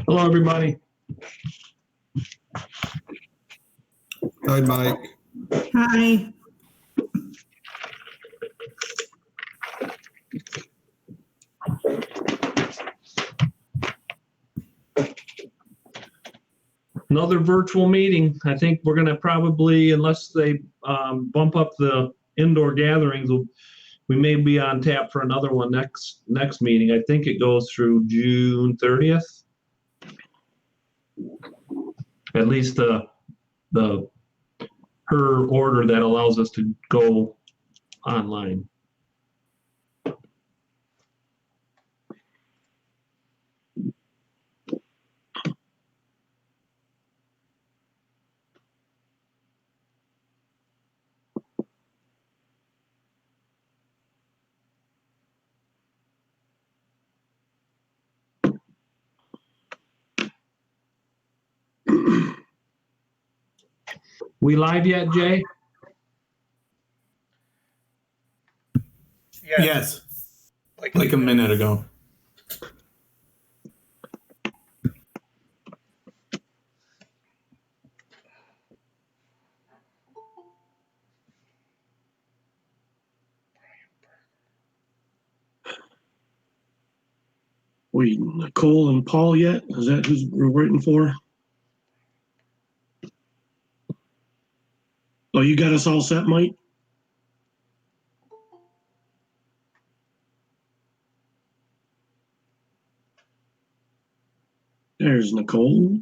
Hello, everybody. Hi, Mike. Hi. Another virtual meeting. I think we're going to probably, unless they bump up the indoor gatherings, we may be on tap for another one next meeting. I think it goes through June 30th. At least her order that allows us to go online. We live yet, Jay? Yes. Like a minute ago. Wait, Nicole and Paul yet? Is that who we're waiting for? Oh, you got us all set, Mike? There's Nicole.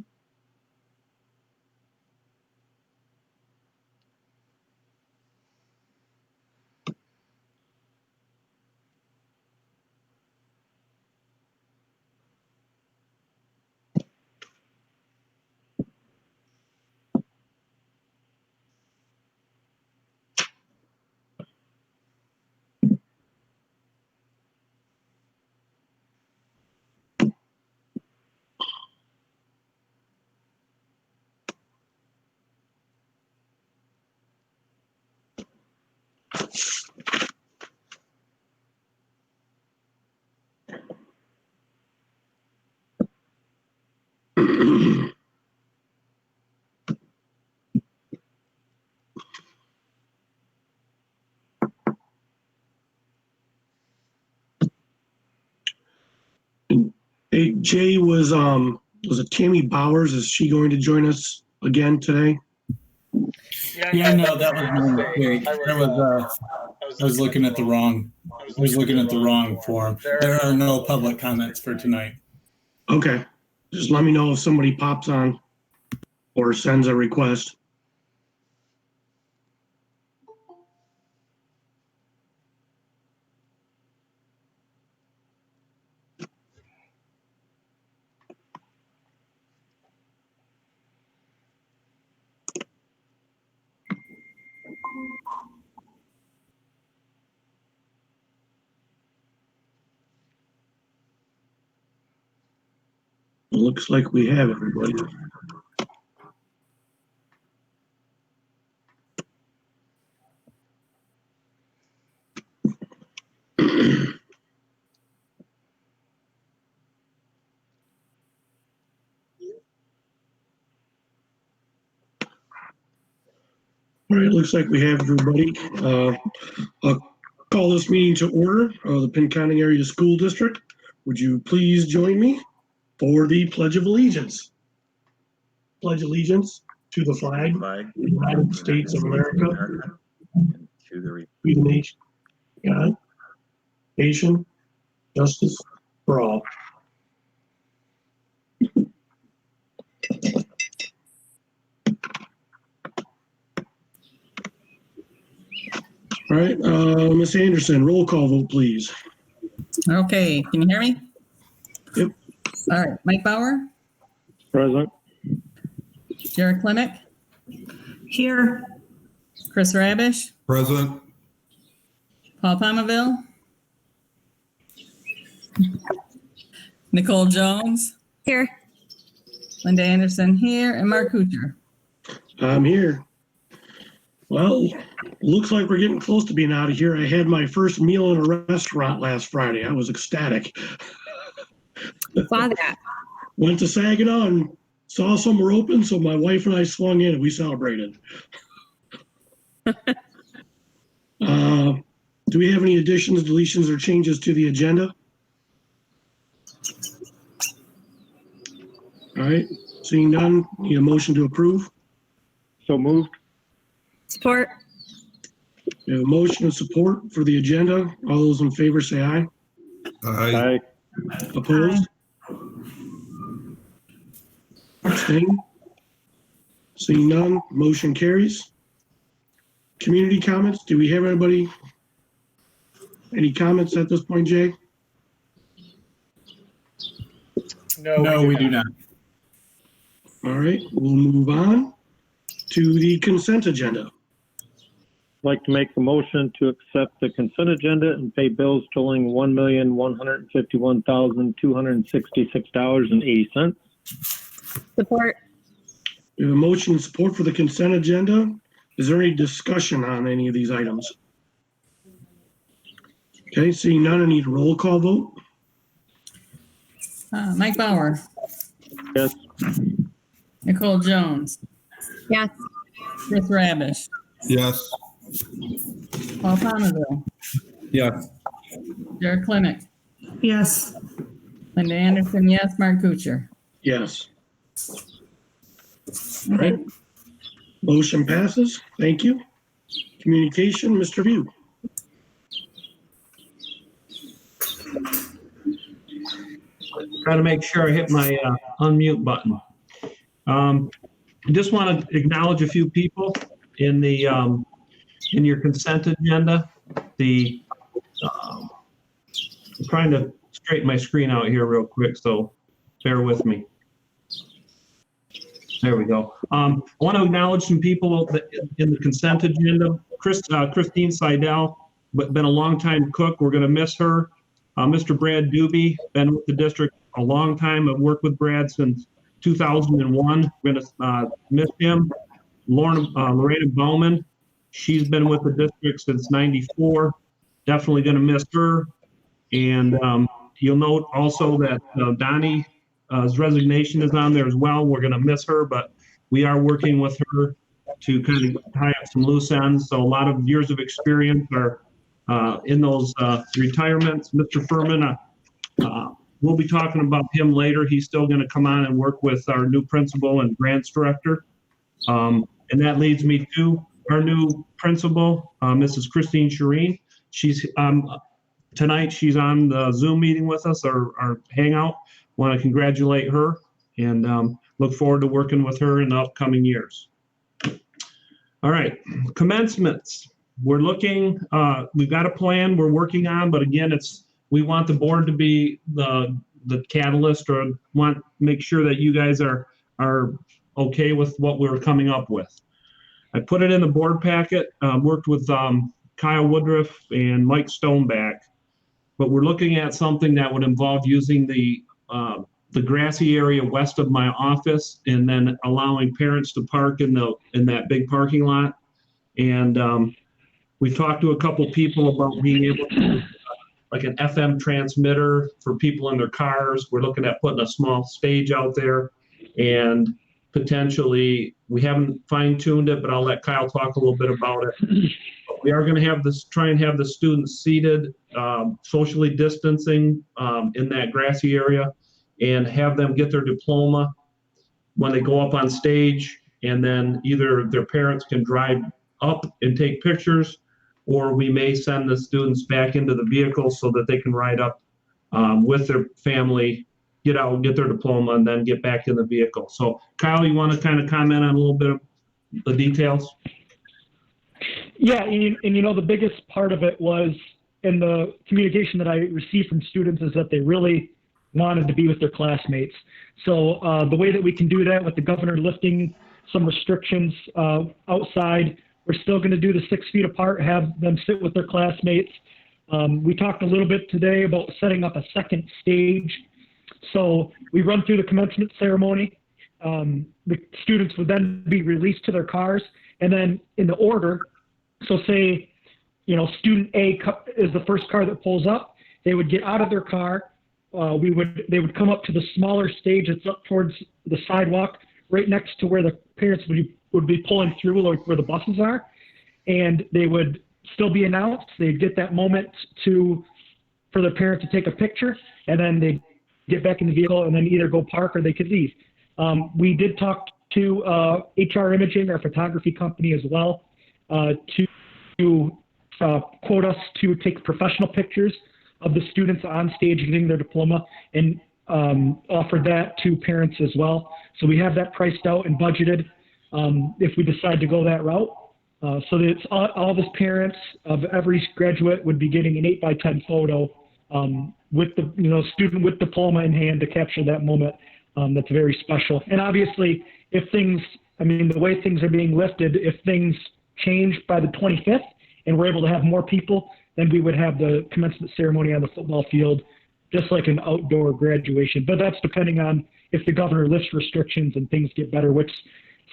Hey, Jay, was it Tammy Bowers? Is she going to join us again today? Yeah, no, that was my mistake. I was looking at the wrong. I was looking at the wrong form. There are no public comments for tonight. Okay, just let me know if somebody pops on or sends a request. Looks like we have everybody. All right, looks like we have everybody. I'll call this meeting to order of the Pinconning Area School District. Would you please join me for the Pledge of Allegiance? Pledge allegiance to the flag of the United States of America, and to the the nation, God, nation, justice for all. All right, Ms. Anderson, roll call vote, please. Okay, can you hear me? Yep. All right, Mike Bauer, Present. Jared Klimick, Here. Chris Rabish, Present. Paul Palmaville, Nicole Jones, Here. Linda Anderson here, and Mark Kuchar. I'm here. Well, looks like we're getting close to being out of here. I had my first meal in a restaurant last Friday. I was ecstatic. Saw that. went to Saginaw and saw some were open, so my wife and I swung in and we celebrated. Do we have any additions, deletions, or changes to the agenda? All right, seeing none, need a motion to approve. So moved. Support. We have a motion and support for the agenda. All those in favor say aye. Aye. Opposed? Abstained? Seeing none, motion carries. Community comments, do we have anybody? Any comments at this point, Jay? No, we do not. All right, we'll move on to the consent agenda. I'd like to make the motion to accept the consent agenda and pay bills totaling $1,151,266.80. Support. We have a motion and support for the consent agenda. Is there any discussion on any of these items? Okay, seeing none, I need a roll call vote. Mike Bauer, Yes. Nicole Jones, Yes. Chris Rabish, Yes. Paul Poundeville, Yes. Jared Klinick, Yes. Linda Anderson, yes, Mark Kuchar. Yes. All right. Motion passes. Thank you. Communication, Mr. View. Try to make sure I hit my unmute button. I just want to acknowledge a few people in the in your consent agenda. I'm trying to straighten my screen out here real quick, so bear with me. There we go. I want to acknowledge some people in the consent agenda. Christine Seidel, but been a long-time cook. We're going to miss her. Mr. Brad Doobie, been with the district a long time. I've worked with Brad since 2001. We're going to miss him. Lorena Bowman, she's been with the district since 94. Definitely going to miss her. And you'll note also that Donnie's resignation is on there as well. We're going to miss her, but we are working with her to kind of tie up some loose ends. So a lot of years of experience are in those retirements. Mr. Furman, we'll be talking about him later. He's still going to come on and work with our new principal and grants director. And that leads me to our new principal, Mrs. Christine Shireen. She's tonight she's on the Zoom meeting with us, our hangout. Want to congratulate her and look forward to working with her in the upcoming years. All right, commencements. We're looking, we've got a plan we're working on, but again, we want the board to be the catalyst, or make sure that you guys are okay with what we're coming up with. I put it in the board packet, worked with Kyle Woodruff and Mike Stoneback, but we're looking at something that would involve using the grassy area west of my office, and then allowing parents to park in that big parking lot. And we talked to a couple people about being able to like an FM transmitter for people in their cars. We're looking at putting a small stage out there, and potentially, we haven't fine-tuned it, but I'll let Kyle talk a little bit about it. We are going to try and have the students seated, socially distancing in that grassy area, and have them get their diploma when they go up on stage, and then either their parents can drive up and take pictures, or we may send the students back into the vehicle so that they can ride up with their family, get out, get their diploma, and then get back in the vehicle. So Kyle, you want to kind of comment on a little bit of the details? Yeah, and the biggest part of it was in the communication that I received from students is that they really wanted to be with their classmates. So the way that we can do that with the governor lifting some restrictions outside, we're still going to do the 6 feet apart, have them sit with their classmates. We talked a little bit today about setting up a second stage. So we run through the commencement ceremony. The students would then be released to their cars, and then in the order, so say, student A is the first car that pulls up, they would get out of their car, they would come up to the smaller stage that's up towards the sidewalk, right next to where the parents would be pulling through, like where the buses are, and they would still be announced. They'd get that moment for the parent to take a picture, and then they'd get back in the vehicle and then either go park or they could leave. We did talk to HR Imaging, our photography company, as well, to quote us to take professional pictures of the students on stage getting their diploma, and offered that to parents as well. So we have that priced out and budgeted if we decide to go that route. So that it's all the parents of every graduate would be getting an 8x10 photo with the student with diploma in hand to capture that moment. That's very special. And obviously, the way things are being lifted, if things change by the 25th and we're able to have more people, then we would have the commencement ceremony on the football field, just like an outdoor graduation. But that's depending on if the governor lifts restrictions and things get better, which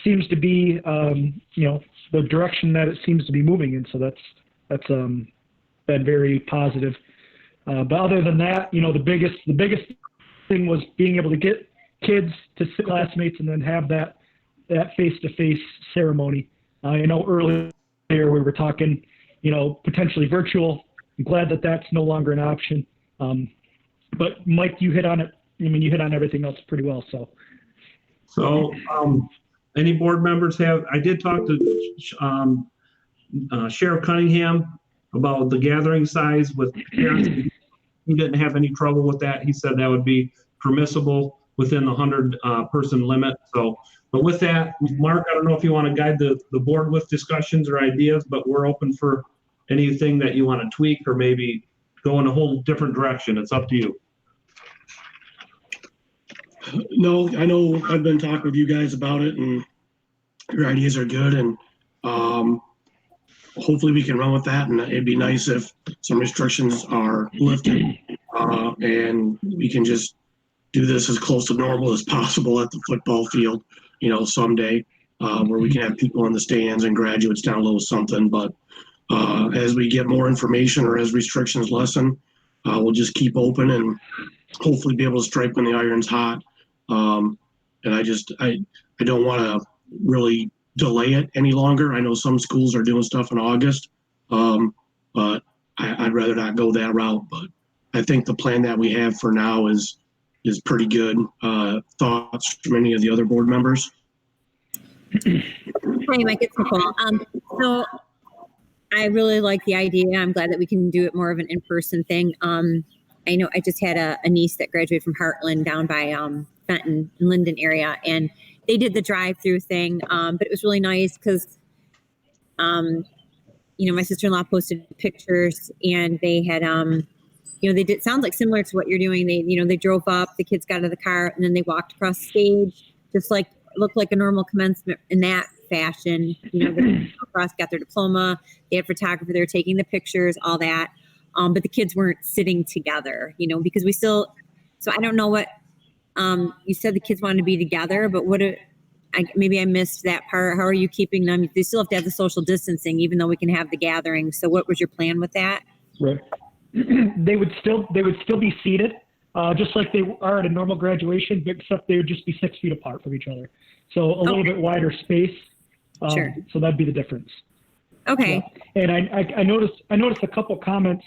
seems to be, the direction that it seems to be moving in. So that's been very positive. But other than that, the biggest thing was being able to get kids to classmates and then have that face-to-face ceremony. I know earlier we were talking, potentially virtual. I'm glad that that's no longer an option. But Mike, you hit on it. You hit on everything else pretty well. So any board members I did talk to Sheriff Cunningham about the gathering size with parents. He didn't have any trouble with that. He said that would be permissible within the 100 person limit. So, but with that, Mark, I don't know if you want to guide the board with discussions or ideas, but we're open for anything that you want to tweak or maybe go in a whole different direction. It's up to you. No, I know I've been talking with you guys about it, and your ideas are good, and hopefully we can run with that. And it'd be nice if some restrictions are lifted, and we can just do this as close to normal as possible at the football field, someday, where we can have people in the stands and graduates down low something. But as we get more information or as restrictions lessen, we'll just keep open and hopefully be able to strike when the iron's hot. And I don't want to really delay it any longer. I know some schools are doing stuff in August, but I'd rather not go that route. But I think the plan that we have for now is pretty good. Thoughts from any of the other board members? Hey, Mike, it's Nicole. So I really like the idea. I'm glad that we can do it more of an in-person thing. I know I just had a niece that graduated from Heartland down by Fenton, Linden area, and they did the drive-through thing. But it was really nice because, my sister-in-law posted pictures, and they had, they did sounds like similar to what you're doing. They drove up, the kids got out of the car, and then they walked across the stage, just like looked like a normal commencement in that fashion. They across, got their diploma. They had photographer. They were taking the pictures, all that. But the kids weren't sitting together, because we still. So I don't know what you said. The kids wanted to be together, but maybe I missed that part. How are you keeping them? They still have to have the social distancing, even though we can have the gathering. So what was your plan with that? Right. They would still be seated, just like they are at a normal graduation, except they would just be 6 feet apart from each other. So a little bit wider space. Sure. So that'd be the difference. Okay. Yeah. And I noticed a couple comments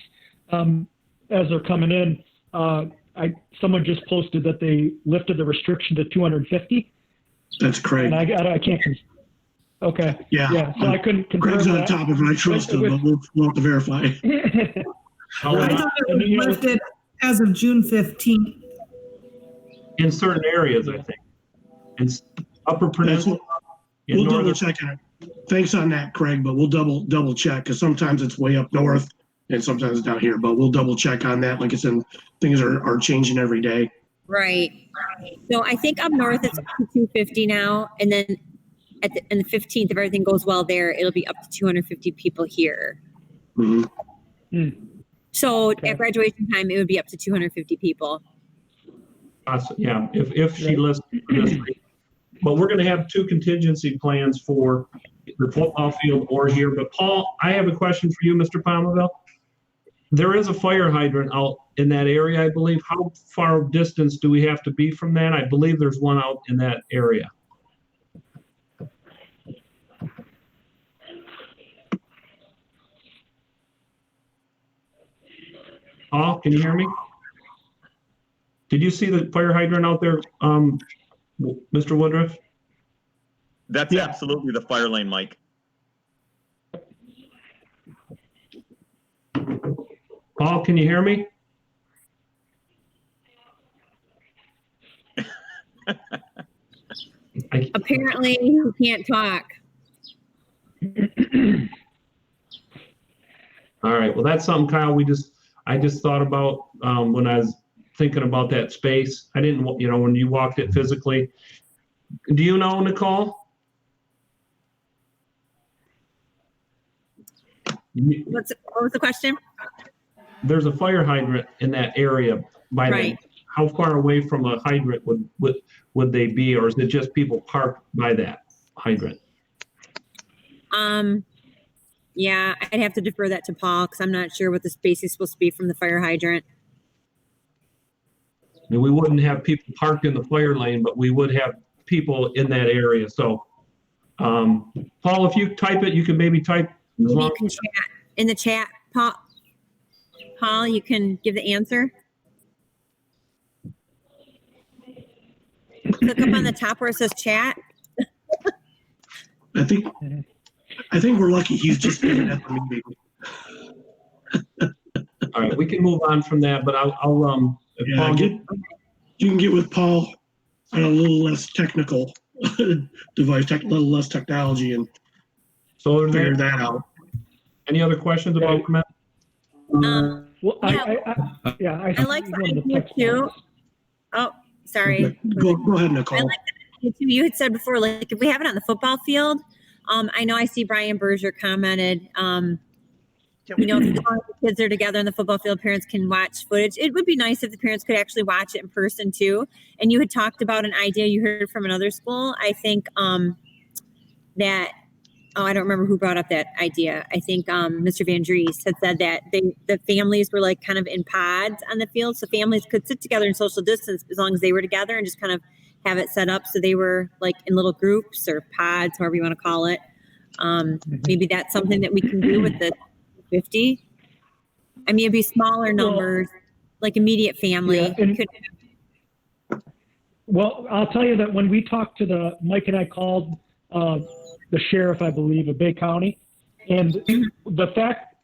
as they're coming in. Someone just posted that they lifted the restriction to 250. That's Craig. And I can't. Okay. Yeah. So I couldn't confirm Craig's on that. top of it. I trust him, but we'll have to verify. I thought it was lifted as of June 15th. In certain areas, I think. In Upper Peninsula. We'll double check on it. Thanks on that, Craig, but we'll double check because sometimes it's way up north and sometimes it's down here, but we'll double check on that. Like I said, things are changing every day. Right. So I think up north it's up to 250 now, and then on the 15th, if everything goes well there, it'll be up to 250 people here. Mm-hmm. So at graduation time, it would be up to 250 people. Yeah, if she lists this. But we're going to have two contingency plans for the football field or here. But Paul, I have a question for you, Mr. Palmerville. There is a fire hydrant out in that area, I believe. How far distance do we have to be from that? I believe there's one out in that area. Paul, can you hear me? Did you see the fire hydrant out there, Mr. Woodruff? That's absolutely the fire lane, Mike. Paul, can you hear me? Apparently, you can't talk. All right. Well, that's something, Kyle. I just thought about when I was thinking about that space. I didn't, you know, when you walked it physically. Do you know, Nicole? What was the question? There's a fire hydrant in that area by Right. How far away from a hydrant would they be, or is it just people parked by that hydrant? Yeah, I'd have to defer that to Paul because I'm not sure what the space is supposed to be from the fire hydrant. I mean, we wouldn't have people parked in the fire lane, but we would have people in that area. So, Paul, if you type it, you can maybe type. Maybe you can chat in the chat, Paul. Paul, you can give the answer. Click up on the top where it says chat. I think we're lucky he's just been at the meeting. All right, we can move on from that, but I'll if Paul You can get with Paul on a little less technical device, a little less technology, and so figure that out. Any other questions about command? Well, yeah. I like the the idea too. Oh, sorry. Go ahead, Nicole. I like that idea too. You had said before, like if we have it on the football field, I know I see Brian Berger commented, you know, if the kids are together on the football field, parents can watch footage. It would be nice if the parents could actually watch it in person too. And you had talked about an idea you heard from another school. I think that, I don't remember who brought up that idea. I think Mr. Van Dries had said that the families were like kind of in pods on the field. So families could sit together in social distance as long as they were together and just kind of have it set up so they were like in little groups or pods, however you want to call it. Maybe that's something that we can do with the 50. I mean, it'd be smaller numbers, like immediate family. Yeah, well, I'll tell you that when we talked to Mike and I called the sheriff, I believe, of Bay County, and the fact,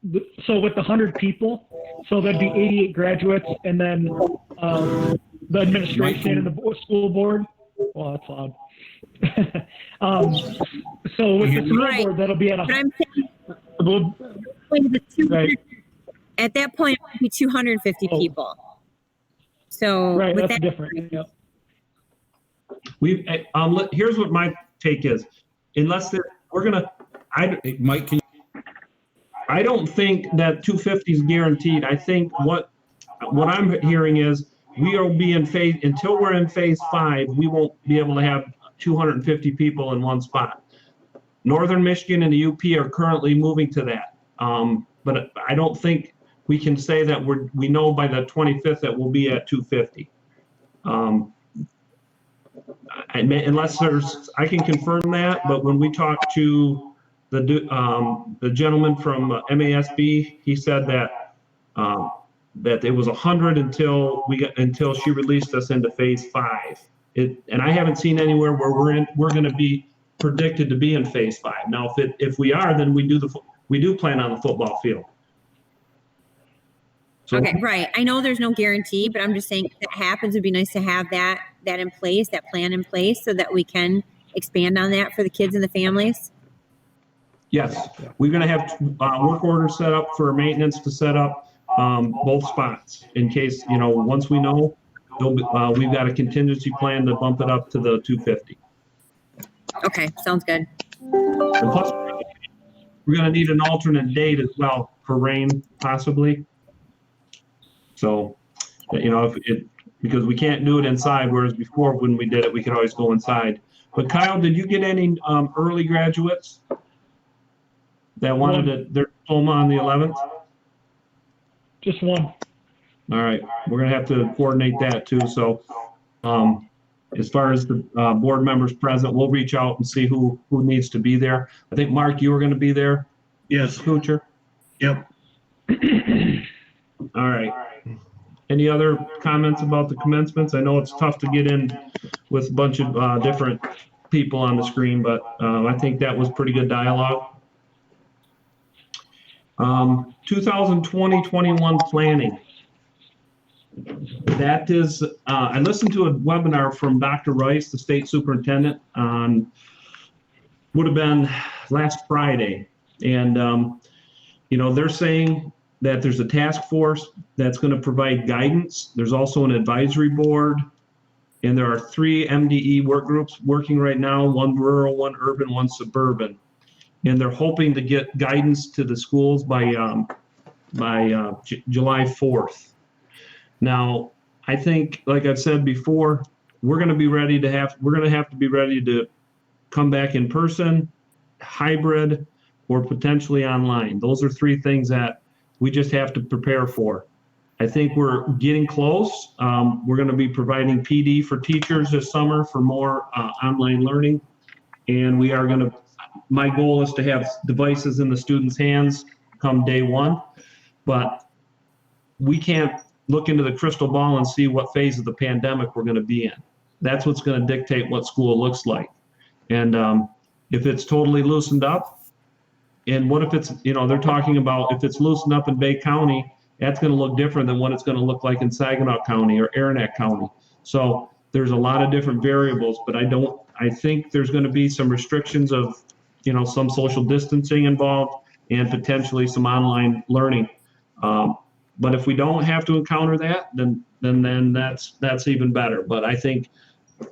so with the 100 people, so that'd be 88 graduates, and then the administration and the school board. Well, that's loud. So with the school board, that'll be at right. At that point, it would be 250 people. So right, with that's that, different. Yep. Here's what my take is. Unless we're gonna, Mike, I don't think that 250 is guaranteed. I think what I'm hearing is we will be in phase until we're in phase 5. We won't be able to have 250 people in one spot. Northern Michigan and the UP are currently moving to that, but I don't think we can say that we know by the 25th that we'll be at 250. Unless I can confirm that, but when we talked to the gentleman from MASB, he said that that it was 100 until she released us into phase 5. And I haven't seen anywhere where we're going to be predicted to be in phase 5. Now, if we are, then we do plan on the football field. So, okay, right. I know there's no guarantee, but I'm just saying if that happens, it'd be nice to have that in place, that plan in place, so that we can expand on that for the kids and the families. Yes, we're going to have work orders set up for maintenance to set up both spots in case, once we know, we've got a contingency plan to bump it up to the 250. Okay, sounds good. And plus, we're going to need an alternate date as well for rain, possibly. So, because we can't do it inside, whereas before when we did it, we could always go inside. But Kyle, did you get any early graduates that wanted their diploma on the 11th? Just one. All right, we're gonna have to coordinate that too. So, as far as the board members present, we'll reach out and see who needs to be there. I think, Mark, you were gonna be there, Yes, Kuchar? yep. All right. Any other comments about the commencements? I know it's tough to get in with a bunch of different people on the screen, but I think that was pretty good dialogue. 2020-21 planning. That is, I listened to a webinar from Dr. Rice, the state superintendent, on, would have been last Friday. And, you know, they're saying that there's a task force that's going to provide guidance. There's also an advisory board. And there are 3 MDE work groups working right now, one rural, one urban, one suburban. And they're hoping to get guidance to the schools by July 4th. Now, I think, like I've said before, we're going to have to be ready to come back in person, hybrid, or potentially online. Those are 3 things that we just have to prepare for. I think we're getting close. We're going to be providing PD for teachers this summer for more online learning. And we are going to, my goal is to have devices in the students' hands come day 1. But we can't look into the crystal ball and see what phase of the pandemic we're going to be in. That's what's going to dictate what school looks like. And if it's totally loosened up, and what if it's, you know, they're talking about if it's loosened up in Bay County, that's going to look different than what it's going to look like in Saginaw County or Aranac County. So there's a lot of different variables, but I think there's going to be some restrictions of, you know, some social distancing involved and potentially some online learning. But if we don't have to encounter that, then that's even better. But I think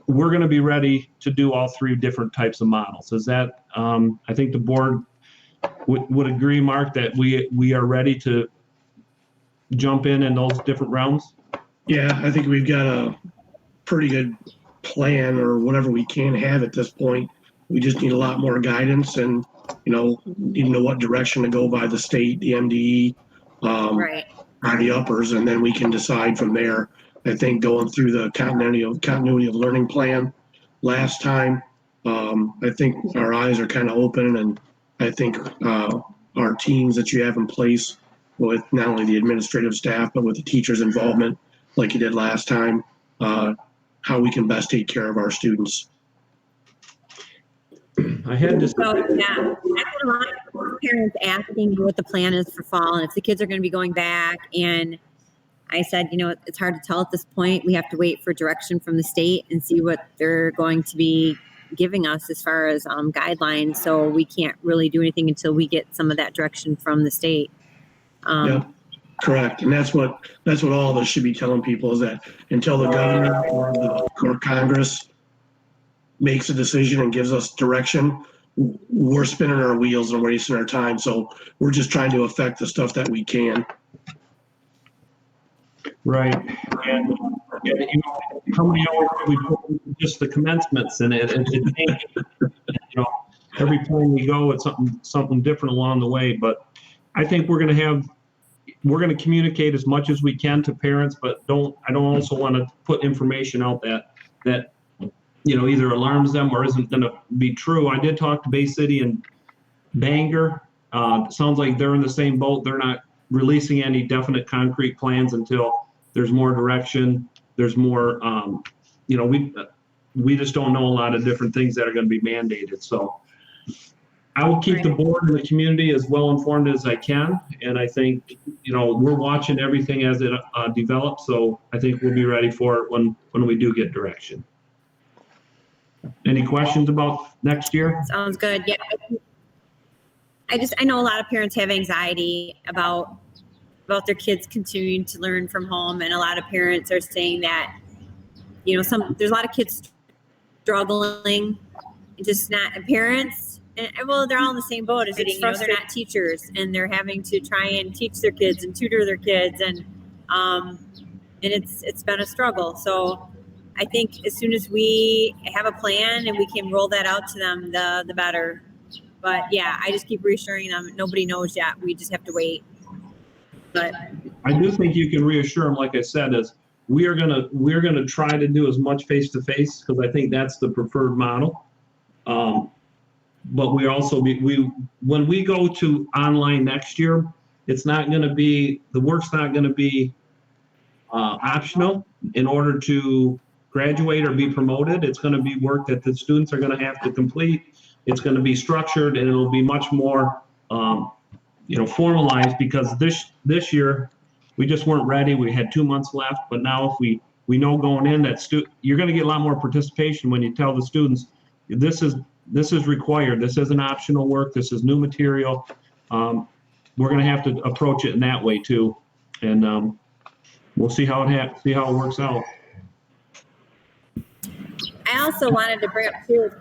we're going to be ready to do all 3 different types of models. Is that, I think the board would agree, Mark, that we are ready to jump in those different realms? Yeah, I think we've got a pretty good plan, or whatever we can have at this point. We just need a lot more guidance, and, you know, need to know what direction to go by the state, the MDE, Right. by the uppers, and then we can decide from there. I think going through the continuity of learning plan last time, I think our eyes are kind of open, and I think our teams that you have in place, with not only the administrative staff but with the teachers' involvement, like you did last time, how we can best take care of our students. I had this. So, yeah, I've had a lot of parents asking me what the plan is for fall and if the kids are going to be going back. And I said, you know, it's hard to tell at this point. We have to wait for direction from the state and see what they're going to be giving us as far as guidelines. So we can't really do anything until we get some of that direction from the state. Yeah, correct. And that's what all of us should be telling people, is that until the governor or Congress makes a decision and gives us direction, we're spinning our wheels and wasting our time. So we're just trying to affect the stuff that we can. Right. And you know, how many hours we put into just the commencements in it? And you know, every time we go, it's something different along the way. But I think we're going to communicate as much as we can to parents, but I don't also want to put information out that you know, either alarms them or isn't going to be true. I did talk to Bay City and Bangor. It sounds like they're in the same boat. They're not releasing any definite concrete plans until there's more direction. There's more, you know, we just don't know a lot of different things that are going to be mandated. So I will keep the board and the community as well informed as I can. And I think, you know, we're watching everything as it develops. So I think we'll be ready for it when we do get direction. Any questions about next year? Sounds good. Yeah. I know a lot of parents have anxiety about their kids continuing to learn from home. And a lot of parents are saying that, you know, there's a lot of kids struggling, just not parents. And well, they're all in the same boat as it, you know, they're not teachers and they're having to try and teach their kids and tutor their kids. And it's been a struggle. So I think as soon as we have a plan and we can roll that out to them, the better. But yeah, I just keep reassuring them. Nobody knows yet. We just have to wait. But I do think you can reassure them, like I said, is we're gonna try to do as much face-to-face, because I think that's the preferred model. But we also, when we go to online next year, it's not gonna be, the work's not gonna be optional in order to graduate or be promoted. It's gonna be work that the students are gonna have to complete. It's gonna be structured, and it'll be much more, formalized, because this year, we just weren't ready. We had 2 months left, but now if we know going in that you're gonna get a lot more participation when you tell the students, this is required. This isn't optional work. This is new material. We're gonna have to approach it in that way too. And we'll see how it works out. I also wanted to bring up too,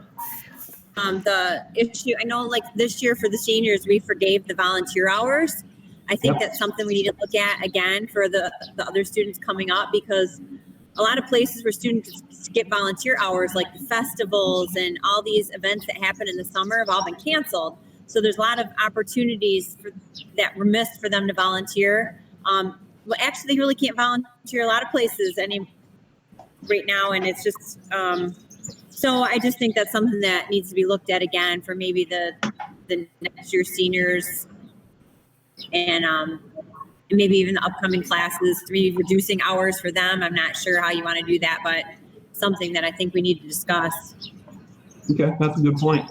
the issue. I know, like this year for the seniors, we forgave the volunteer hours. I think that's something we need to look at again for the other students coming up, because a lot of places where students skip volunteer hours, like the festivals and all these events that happen in the summer, have all been canceled. So there's a lot of opportunities that were missed for them to volunteer. Well, actually, they really can't volunteer a lot of places right now, and it's just so I just think that's something that needs to be looked at again for maybe the next year seniors, and maybe even the upcoming classes, maybe reducing hours for them. I'm not sure how you want to do that, but something that I think we need to discuss. Okay, that's a good point.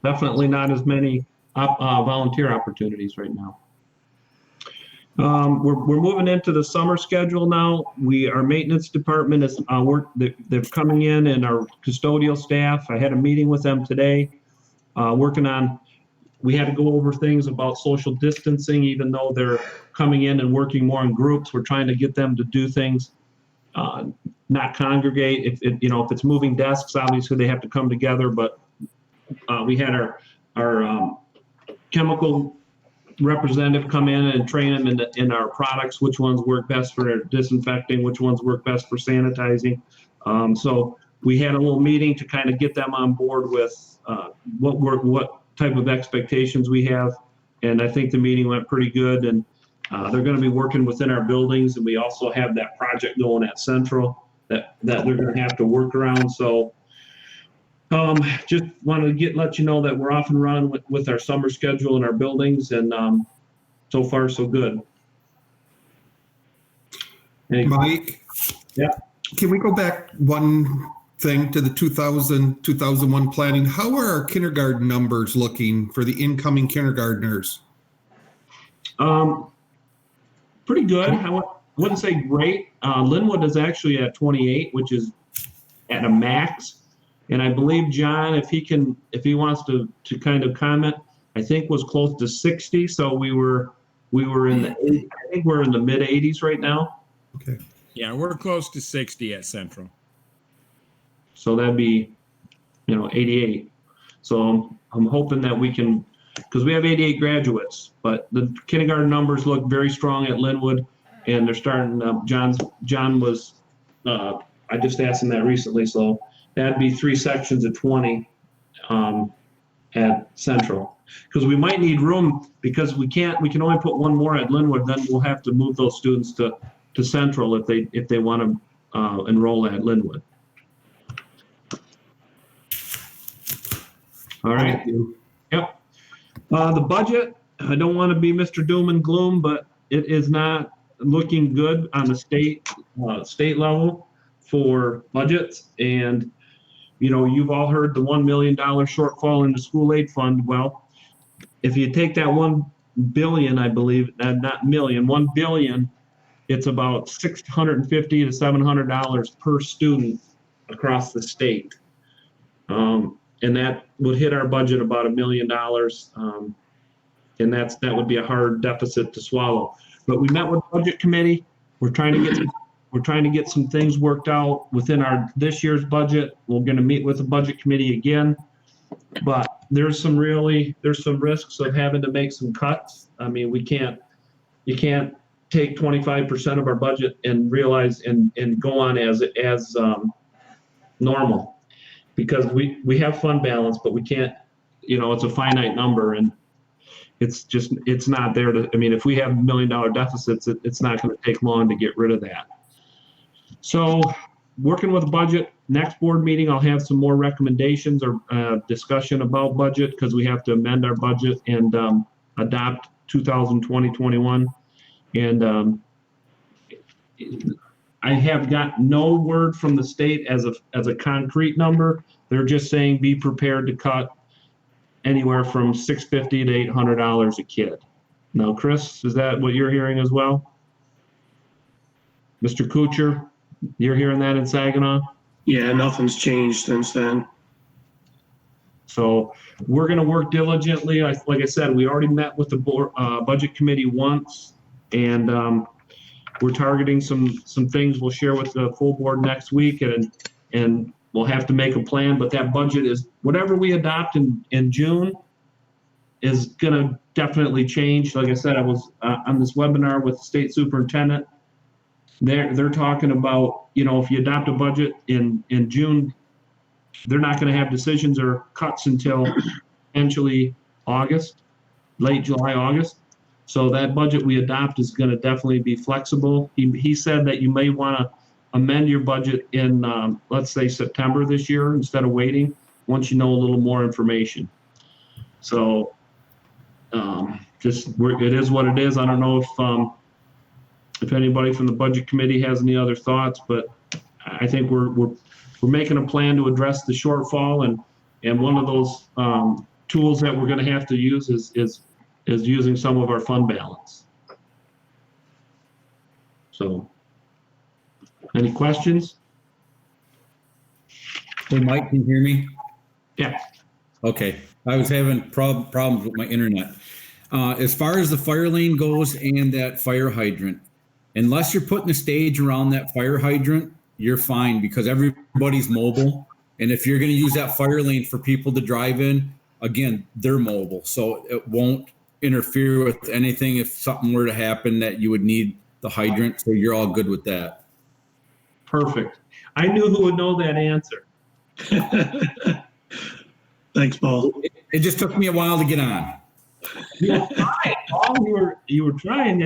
Definitely not as many volunteer opportunities right now. We're moving into the summer schedule now. Our maintenance department is they're coming in, and our custodial staff, I had a meeting with them today, working on, we had to go over things about social distancing, even though they're coming in and working more in groups. We're trying to get them to do things, not congregate. If it's moving desks, obviously they have to come together, but we had our chemical representative come in and train them in our products, which ones work best for disinfecting, which ones work best for sanitizing. So we had a little meeting to kind of get them on board with what type of expectations we have. And I think the meeting went pretty good, and they're going to be working within our buildings. And we also have that project going at Central that they're going to have to work around. So just wanted to let you know that we're off and running with our summer schedule in our buildings, and so far so good. Mike? Yeah. Can we go back one thing to the 2001 planning? How are our kindergarten numbers looking for the incoming kindergartners? Pretty good. I wouldn't say great. Linwood is actually at 28, which is at a max. And I believe John, if he wants to kind of comment, I think was close to 60. So we were in the, I think we're in the mid 80s right now. Okay. Yeah, we're close to 60 at Central. So that'd be, 88. So I'm hoping that we can, because we have 88 graduates, but the kindergarten numbers look very strong at Linwood, and they're starting. John was, I just asked him that recently, so that'd be 3 sections of 20 at Central. Because we might need room, because we can only put one more at Linwood, then we'll have to move those students to Central if they want to enroll at Linwood. All right. Thank you. Yep. The budget, I don't want to be Mr. Doom and Gloom, but it is not looking good on the state level for budgets. And, you've all heard the $1 million shortfall in the school aid fund. Well, if you take that $1 billion, I believe, not million, $1 billion, it's about $650 to $700 per student across the state. And that would hit our budget about $1 million. And that would be a hard deficit to swallow. But we met with the budget committee. We're trying to get some things worked out within this year's budget. We're going to meet with the budget committee again. But there's some risks of having to make some cuts. I mean, you can't take 25% of our budget and realize and go on as normal, because we have fund balance, but we can't, it's a finite number. And it's not there to, I mean, if we have $1 million deficits, it's not going to take long to get rid of that. So working with budget, next board meeting, I'll have some more recommendations or discussion about budget because we have to amend our budget and adopt 2020-21. And I have got no word from the state as a concrete number. They're just saying be prepared to cut anywhere from $650 to $800 a kid. Now, Chris, is that what you're hearing as well? Mr. Kuchar, you're hearing that in Saginaw? Yeah, nothing's changed since then. So we're going to work diligently. Like I said, we already met with the board, budget committee once, and we're targeting some things we'll share with the full board next week, and we'll have to make a plan. But that budget is whatever we adopt in June is going to definitely change. Like I said, I was on this webinar with the state superintendent. They're talking about, if you adopt a budget in June, they're not going to have decisions or cuts until potentially August, late July, August. So that budget we adopt is going to definitely be flexible. He said that you may want to amend your budget in, let's say, September this year instead of waiting once you know a little more information. So it is what it is. I don't know if anybody from the budget committee has any other thoughts, but I think we're making a plan to address the shortfall, and one of those tools that we're going to have to use is using some of our fund balance. So, any questions? Hey, Mike, can you hear me? Yeah. Okay. I was having problems with my internet. As far as the fire lane goes and that fire hydrant, unless you're putting a stage around that fire hydrant, you're fine because everybody's mobile. And if you're going to use that fire lane for people to drive in, again, they're mobile. So it won't interfere with anything if something were to happen that you would need the hydrant. So you're all good with that. Perfect. I knew who would know that answer. Thanks, Paul. It just took me a while to get on. You were trying, Paul. You were trying.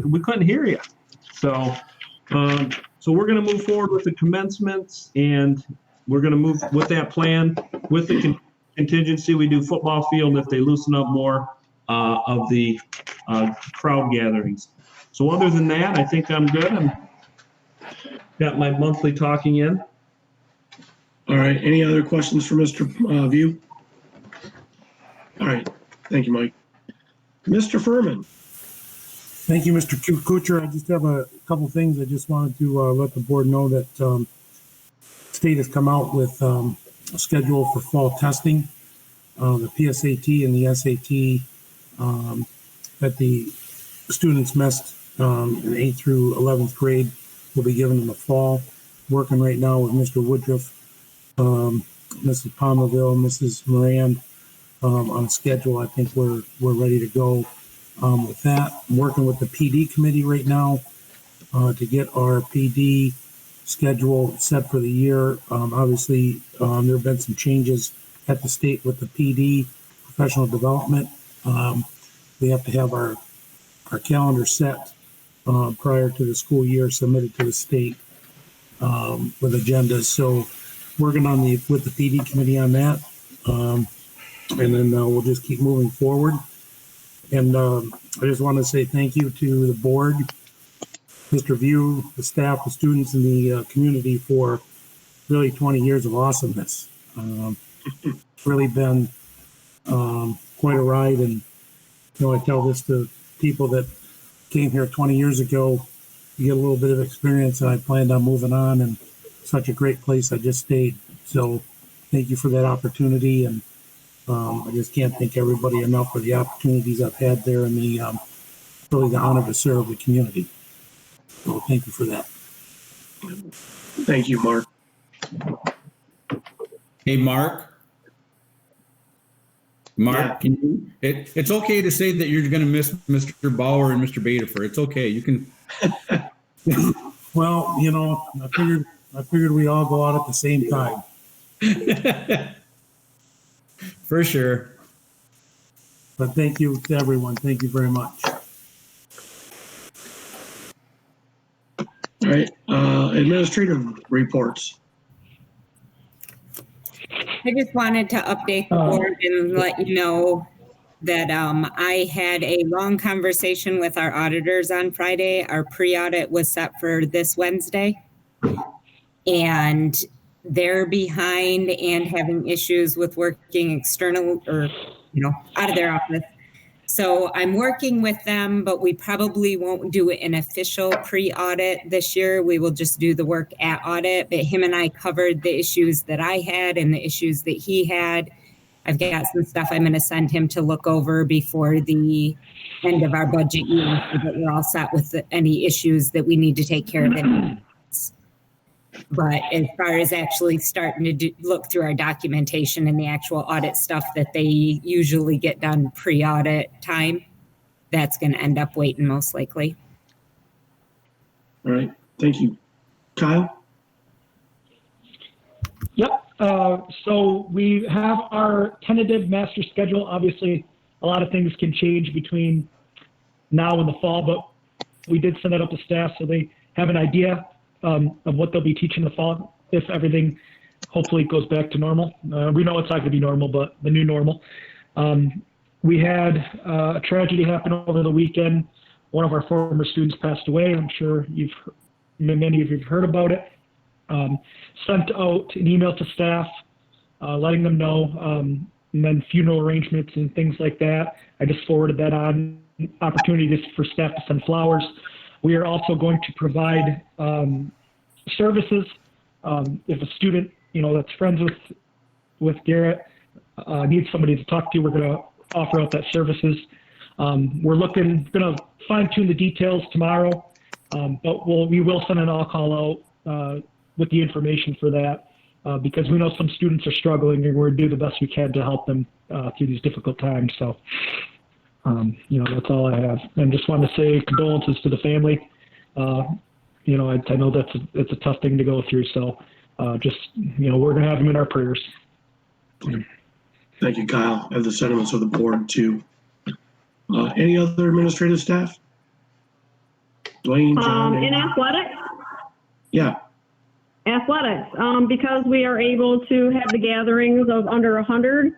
We couldn't hear you. So we're going to move forward with the commencements, and we're going to move with that plan with the contingency. We do football field if they loosen up more of the crowd gatherings. So other than that, I think I'm good. I'm got my monthly talking in. All right. Any other questions for Mr. View? All right. Thank you, Mike. Mr. Furman. Thank you, Mr. Kuchar. I just have a couple things. I just wanted to let the board know that state has come out with a schedule for fall testing. The PSAT and the SAT that the students missed in 8th through 11th grade will be given in the fall. Working right now with Mr. Woodruff, Mrs. Palmerville, Mrs. Moran on a schedule. I think we're ready to go with that. I'm working with the PD committee right now to get our PD schedule set for the year. Obviously, there have been some changes at the state with the PD, professional development. We have to have our calendar set prior to the school year, submitted to the state with agendas. So working on with the PD committee on that. And then we'll just keep moving forward. And I just want to say thank you to the board, Mr. View, the staff, the students, and the community for really 20 years of awesomeness. It's really been quite a ride. And, I tell this to people that came here 20 years ago, you get a little bit of experience, and I planned on moving on, and such a great place I just stayed. So thank you for that opportunity. And I just can't thank everybody enough for the opportunities I've had there and really the honor to serve the community. So thank you for that. Thank you, Mark. Hey, Mark. Mark, Yeah. It's okay to say that you're going to miss Mr. Bauer and Mr. Bedifer. It's okay. You can. Well, I figured we all go out at the same time. For sure. But thank you to everyone. Thank you very much. All right, administrative reports. I just wanted to update the board and let you know that I had a long conversation with our auditors on Friday. Our pre-audit was set for this Wednesday. And they're behind and having issues with working external or, out of their office. So I'm working with them, but we probably won't do an official pre-audit this year. We will just do the work at audit. But him and I covered the issues that I had and the issues that he had. I've got some stuff I'm going to send him to look over before the end of our budget year so that we're all set with any issues that we need to take care of. But as far as actually starting to look through our documentation and the actual audit stuff that they usually get done pre-audit time, that's going to end up waiting most likely. All right, thank you. Kyle? Yep. So we have our tentative master schedule. Obviously, a lot of things can change between now and the fall, but we did send that up to staff so they have an idea of what they'll be teaching in the fall if everything hopefully goes back to normal. We know it's not going to be normal, but the new normal. We had a tragedy happen over the weekend. One of our former students passed away. I'm sure many of you have heard about it. Sent out an email to staff, letting them know, and then funeral arrangements and things like that. I just forwarded that on. Opportunities for staff to send flowers. We are also going to provide services. If a student, that's friends with Garrett needs somebody to talk to, we're going to offer out that services. We're going to fine tune the details tomorrow, but we will send an all-call out with the information for that because we know some students are struggling and we're going to do the best we can to help them through these difficult times. So, that's all I have. And just want to say condolences to the family. I know it's a tough thing to go through. So we're going to have them in our prayers. Thank you, Kyle. I have the sentiments of the board too. Any other administrative staff? Dwayne, John? In athletics? Yeah. Athletics. Because we are able to have the gatherings of under 100,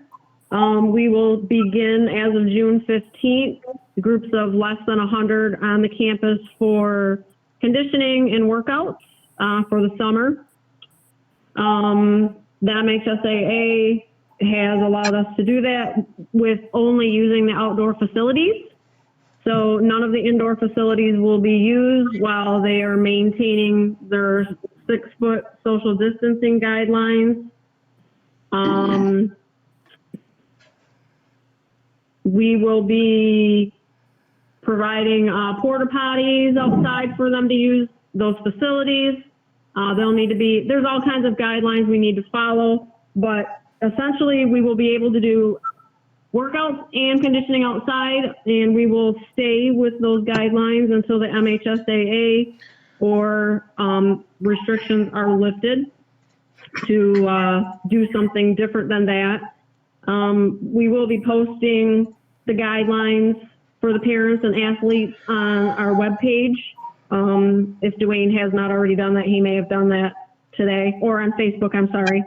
we will begin as of June 15th, groups of less than 100 on the campus for conditioning and workouts for the summer. The MHSAA has allowed us to do that with only using the outdoor facilities. So none of the indoor facilities will be used while they are maintaining their 6-foot social distancing guidelines. We will be providing porta potties outside for them to use those facilities. They'll need to be, there's all kinds of guidelines we need to follow, but essentially we will be able to do workouts and conditioning outside, and we will stay with those guidelines until the MHSAA or restrictions are lifted to do something different than that. We will be posting the guidelines for the parents and athletes on our webpage. If Dwayne has not already done that, he may have done that today, or on Facebook, I'm sorry.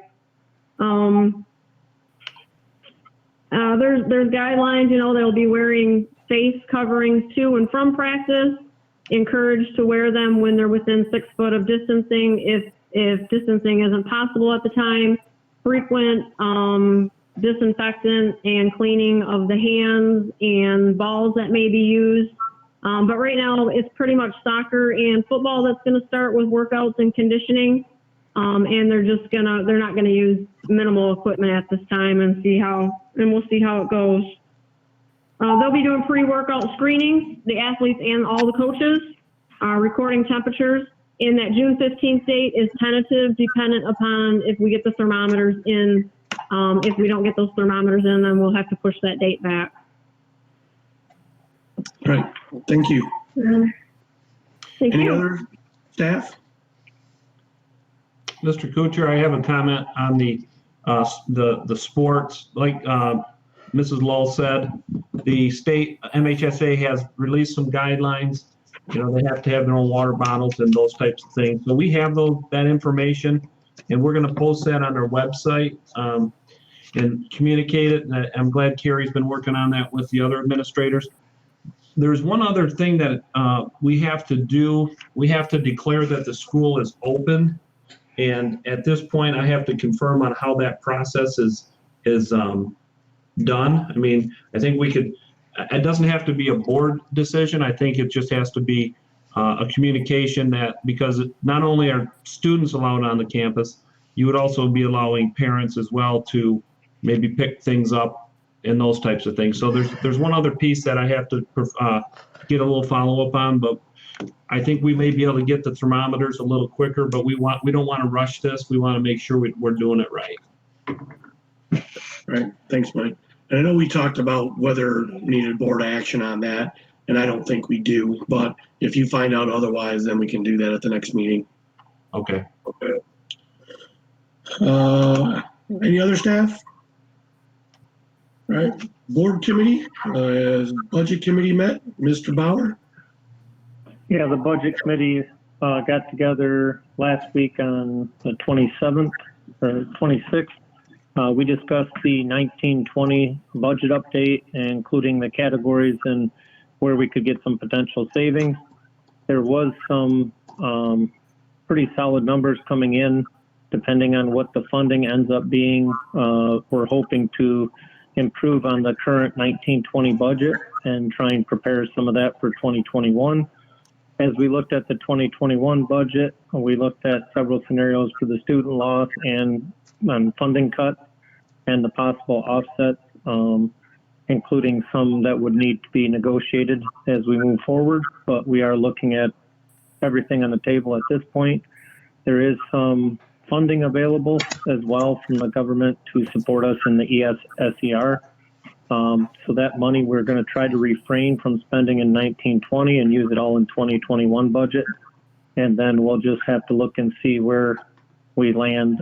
There's guidelines, they'll be wearing face coverings to and from practice, encouraged to wear them when they're within 6 foot of distancing if distancing isn't possible at the time. Frequent disinfectant and cleaning of the hands and balls that may be used. But right now it's pretty much soccer and football that's going to start with workouts and conditioning. And they're not going to use minimal equipment at this time and we'll see how it goes. They'll be doing pre-workout screening, the athletes and all the coaches, recording temperatures. And that June 15th date is tentative, dependent upon if we get the thermometers in. If we don't get those thermometers in, then we'll have to push that date back. All right, thank you. Any other staff? Mr. Kuchar, I have a comment on the sports. Like Mrs. Lull said, the state MHSA has released some guidelines. They have to have their own water bottles and those types of things. So we have that information, and we're going to post that on our website and communicate it. And I'm glad Carrie's been working on that with the other administrators. There's one other thing that we have to do. We have to declare that the school is open. And at this point, I have to confirm on how that process is done. I mean, I think we could, it doesn't have to be a board decision. I think it just has to be a communication that, because not only are students allowed on the campus, you would also be allowing parents as well to maybe pick things up and those types of things. So there's one other piece that I have to get a little follow-up on, but I think we may be able to get the thermometers a little quicker, but we don't want to rush this. We want to make sure we're doing it right. Right. Thanks, Mike. And I know we talked about whether needed board action on that, and I don't think we do, but if you find out otherwise, then we can do that at the next meeting. Okay. Any other staff? Right. Board committee, budget committee met. Mr. Bauer? Yeah, the budget committee got together last week on the 27th or 26th. We discussed the 1920 budget update, including the categories and where we could get some potential savings. There was some pretty solid numbers coming in, depending on what the funding ends up being. We're hoping to improve on the current 1920 budget and try and prepare some of that for 2021. As we looked at the 2021 budget, we looked at several scenarios for the student loss and funding cuts and the possible offsets, including some that would need to be negotiated as we move forward. But we are looking at everything on the table at this point. There is some funding available as well from the government to support us in the ESSER. So that money we're going to try to refrain from spending in 1920 and use it all in 2021 budget. And then we'll just have to look and see where we land.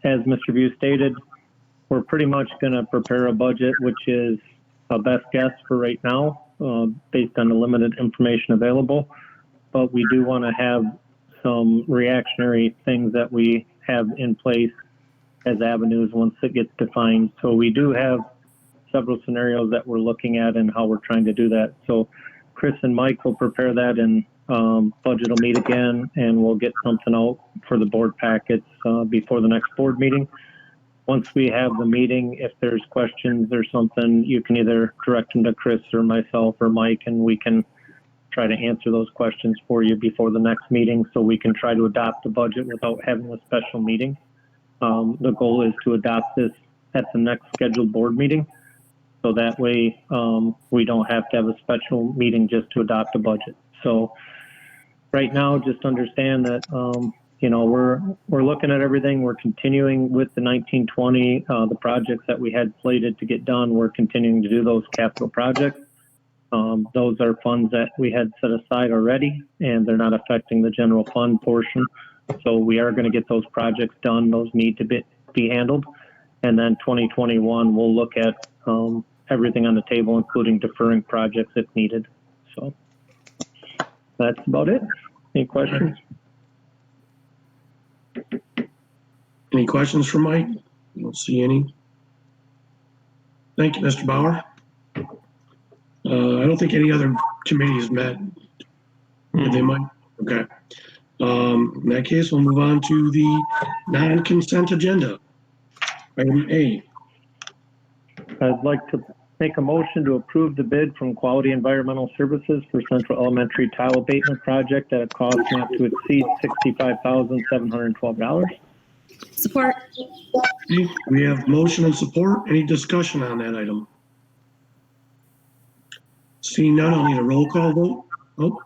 As Mr. View stated, we're pretty much going to prepare a budget, which is a best guess for right now, based on the limited information available. But we do want to have some reactionary things that we have in place as avenues once it gets defined. So we do have several scenarios that we're looking at and how we're trying to do that. So Chris and Mike will prepare that, and budget will meet again, and we'll get something out for the board packets before the next board meeting. Once we have the meeting, if there's questions or something, you can either direct them to Chris or myself or Mike, and we can try to answer those questions for you before the next meeting, so we can try to adopt the budget without having a special meeting. The goal is to adopt this at the next scheduled board meeting, so that way we don't have to have a special meeting just to adopt a budget. So right now, just understand that we're looking at everything. We're continuing with the 1920, the projects that we had slated to get done. We're continuing to do those capital projects. Those are funds that we had set aside already, and they're not affecting the general fund portion. So we are going to get those projects done. Those need to be handled. And then 2021, we'll look at everything on the table, including deferring projects if needed. So that's about it. Any questions? Any questions for Mike? I don't see any. Thank you, Mr. Bauer. I don't think any other committees met. Did they, Mike? Okay. In that case, we'll move on to the non-consent agenda. Item A. I'd like to make a motion to approve the bid from Quality Environmental Services for Central Elementary Tile Abatement Project at a cost not to exceed $65,712. Support. Okay, we have motion and support. Any discussion on that item? Seeing none, I'll need a roll call vote. Oh.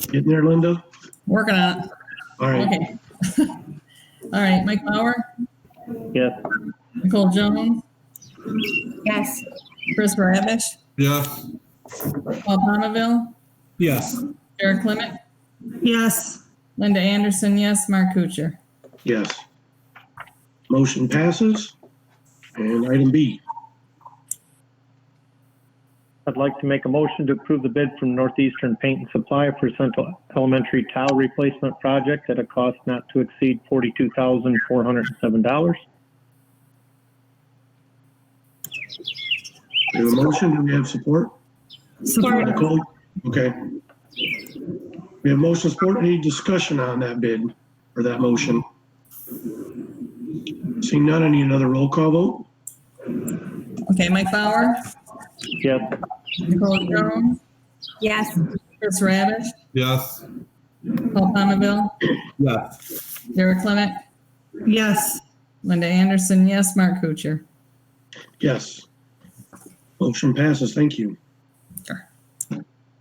Getting there, Linda? Working on it. All right. Okay. All right, Mike Bauer? Yes. Nicole Jones? Yes. Chris Barabish? Yes. Paul Bonneville? Yes. Jared Clement? Yes. Linda Anderson, yes. Mark Kuchar? Yes. Motion passes. And item B. I'd like to make a motion to approve the bid from Northeastern Paint and Supply for Central Elementary tile replacement project at a cost not to exceed $42,407. We have a motion. Do we have support? Support. Nicole? Okay. We have motion support. Any discussion on that bid or that motion? Seeing none, I need another roll call vote. Okay, Mike Bauer, Yes. Nicole Jones, Yes. Chris Rabish, Yes. Paul Bonneville, Yes. Derek Clement, Yes. Linda Anderson, yes, Mark Kuchar. Yes. Motion passes. Thank you. Sure.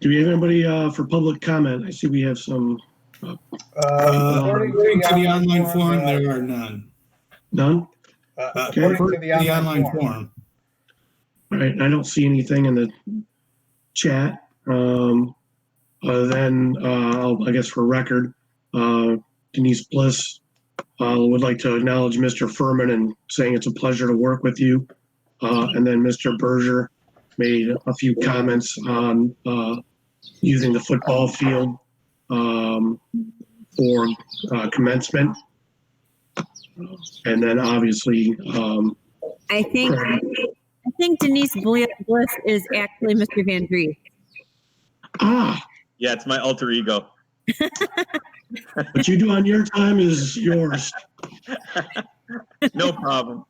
Do we have anybody for public comment? I see we have some. According To the online form, there are none. None? according to the online form. All right. I don't see anything in the chat. Other than, I guess for record, Denise Bliss would like to acknowledge Mr. Furman and saying it's a pleasure to work with you. And then Mr. Berger made a few comments on using the football field for commencement. And then obviously, I think Denise Bliss is actually Mr. Van Dries. Yeah, it's my alter ego. What you do on your time is yours. No problem.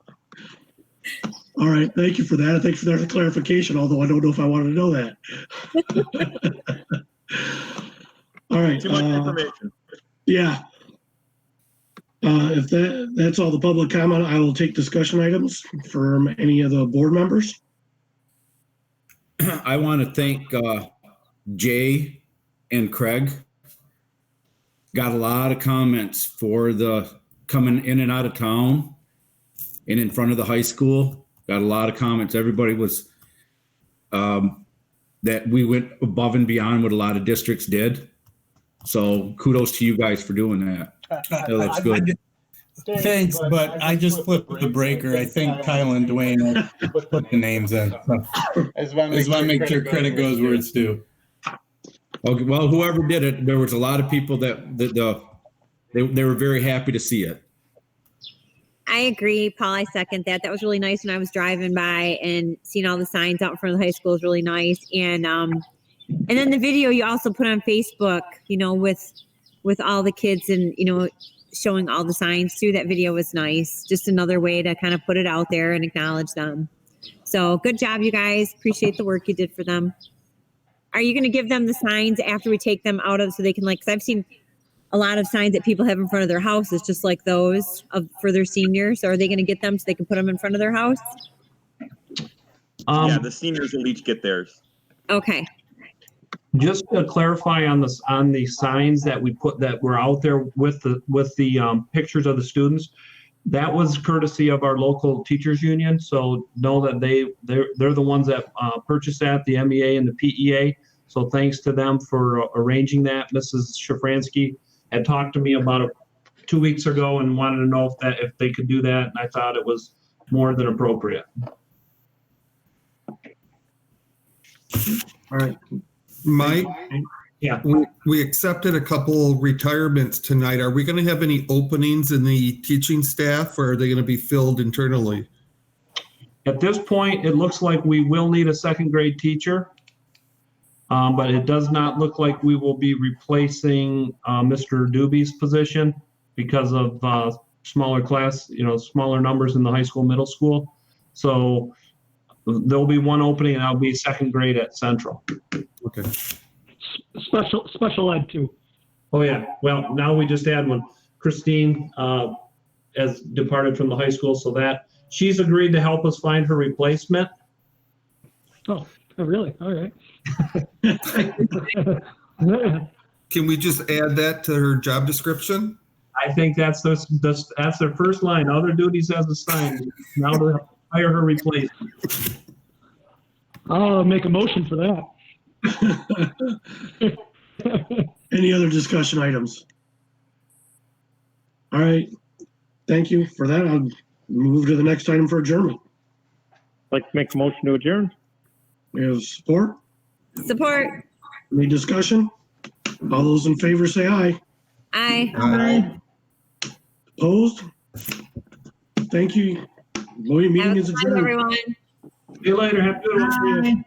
All right. Thank you for that. Thank you for that clarification, although I don't know if I wanted to know that. All right. Too much information. Yeah. If that's all the public comment, I will take discussion items from any of the board members. I want to thank Jay and Craig. Got a lot of comments for the coming in and out of town and in front of the high school. Got a lot of comments. Everybody was that we went above and beyond what a lot of districts did. So kudos to you guys for doing that. That looks good. Thanks, but I just flipped the breaker. I think Kyle and Dwayne put the names in. So. I just want to make sure credit goes where it's due. Okay, well, whoever did it, there was a lot of people that they were very happy to see it. I agree, Paul. I second that. That was really nice when I was driving by and seeing all the signs out in front of the high school is really nice. And then the video you also put on Facebook, you know, with all the kids and, you know, showing all the signs too. That video was nice. Just another way to kind of put it out there and acknowledge them. So good job, you guys. Appreciate the work you did for them. Are you going to give them the signs after we take them out of so they can because I've seen a lot of signs that people have in front of their houses, just like those for their seniors. So are they going to get them so they can put them in front of their house? Yeah, the seniors will each get theirs. Okay. Just to clarify on the signs that we put that were out there with the pictures of the students, that was courtesy of our local teachers union. So know that they're the ones that purchased that, the MEA and the PEA. So thanks to them for arranging that. Mrs. Shafransky had talked to me about it 2 weeks ago and wanted to know if they could do that, and I thought it was more than appropriate. All right. Mike, yeah, we accepted a couple retirements tonight. Are we going to have any openings in the teaching staff, or are they going to be filled internally? At this point, it looks like we will need a second grade teacher, but it does not look like we will be replacing Mr. Doobie's position because of smaller class, smaller numbers in the high school, middle school. So there'll be one opening, and that'll be second grade at Central. Okay. Special ed too. Oh yeah. Well, now we just had one. Christine has departed from the high school, so that she's agreed to help us find her replacement. Oh really? All right. Can we just add that to her job description? I think that's their first line. Other duties as assigned. Now to hire her replacement. I'll make a motion for that. Any other discussion items? All right. Thank you for that. I'll move to the next item for adjournment. Like to make a motion to adjourn? We have support? Support. Any discussion? All those in favor say aye. Aye. Opposed? Thank you. Meeting Have a is good night, adjourned. everyone. See you later. Have a good one. Bye.